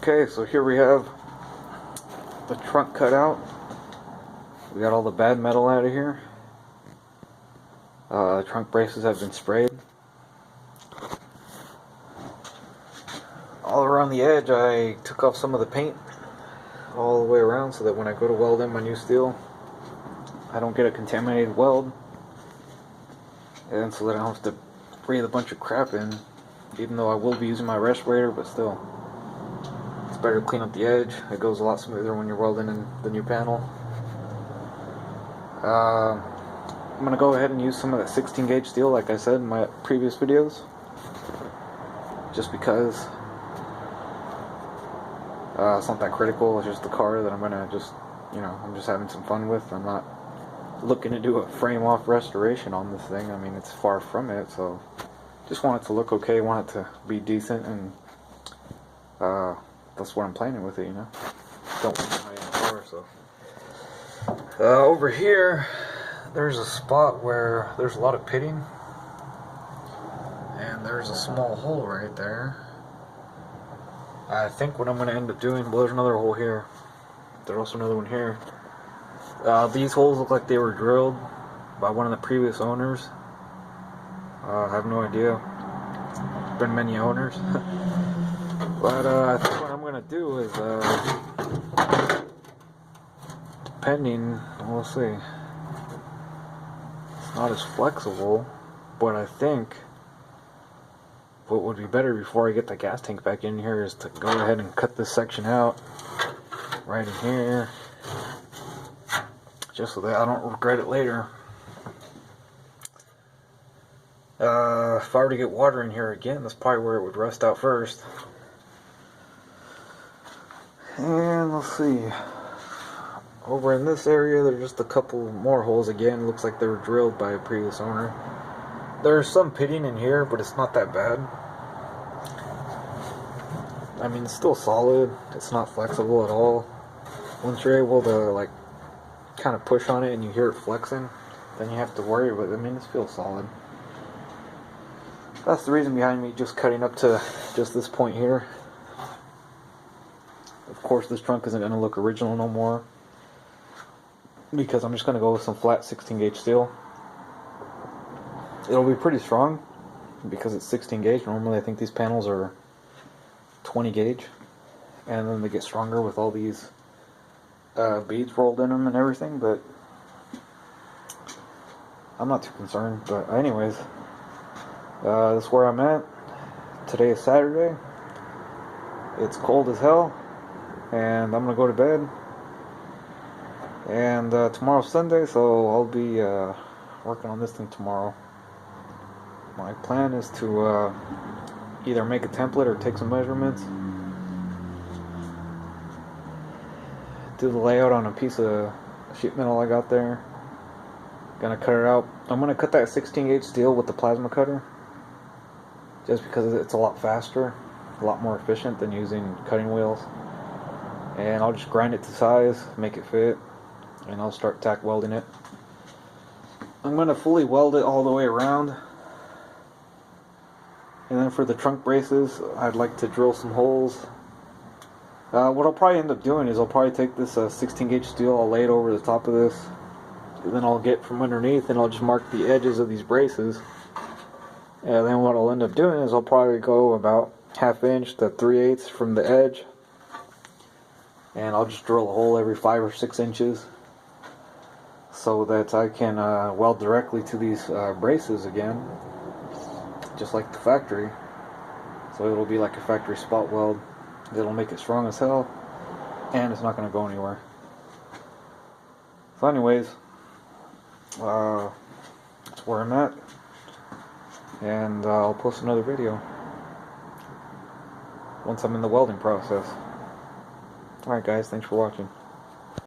Okay, so here we have the trunk cut out. We got all the bad metal out of here. The trunk braces have been sprayed. All around the edge I took off some of the paint all the way around so that when I go to weld in my new steel I don't get a contaminated weld, and so that I don't have to breathe a bunch of crap in, even though I will be using my respirator, but still. It's better to clean up the edge. It goes a lot smoother when you're welding in the new panel. I'm going to go ahead and use some of that 16 gauge steel like I said in my previous videos, just because it's not that critical. It's just the car that I'm going to just, I'm just having some fun with. I'm not looking to do a frame off restoration on this thing. I mean, it's far from it, so just want it to look okay, want it to be decent, and that's what I'm planning with it, Don't want to high-end car, so. Over here, there's a spot where there's a lot of pitting, and there's a small hole right there. I think what I'm going to end up doing, well, there's another hole here. There's also another one here. These holes look like they were drilled by one of the previous owners. I have no idea. Been many owners. But I think what I'm going to do is, depending, we'll see. It's not as flexible, but I think what would be better before I get the gas tank back in here is to go ahead and cut this section out right in here, just so that I don't regret it later. If I were to get water in here again, that's probably where it would rust out first. And let's see, over in this area there's just a couple more holes again. Looks like they were drilled by a previous owner. There's some pitting in here, but it's not that bad. I mean, it's still solid. It's not flexible at all. Once you're able to kind of push on it and you hear it flexing, then you have to worry, but I mean, this feels solid. That's the reason behind me just cutting up to just this point here. Of course, this trunk isn't going to look original no more, because I'm just going to go with some flat 16 gauge steel. It'll be pretty strong because it's 16 gauge. Normally I think these panels are 20 gauge, and then they get stronger with all these beads rolled in them and everything, but I'm not too concerned. But anyways, this is where I'm at. Today is Saturday. It's cold as hell, and I'm gonna go to bed. And tomorrow's Sunday, so I'll be working on this thing tomorrow. My plan is to either make a template or take some measurements, do the layout on a piece of sheet metal I got there. Gonna cut it out. I'm gonna cut that 16 gauge steel with the plasma cutter, just because it's a lot faster, a lot more efficient than using cutting wheels. And I'll just grind it to size, make it fit, and I'll start tack welding it. I'm gonna fully weld it all the way around. And then for the trunk braces, I'd like to drill some holes. What I'll probably end up doing is I'll probably take this 16 gauge steel, I'll lay it over the top of this, and then I'll get from underneath and I'll just mark the edges of these braces. And then what I'll end up doing is I'll probably go about 1/2 inch to 3/8 from the edge, and I'll just drill a hole every 5 or 6 inches so that I can weld directly to these braces again, just like the factory. So it'll be like a factory spot weld. It'll make it strong as hell, and it's not going to go anywhere. So anyways, that's where I'm at, and I'll post another video once I'm in the welding process. Alright guys, thanks for watching.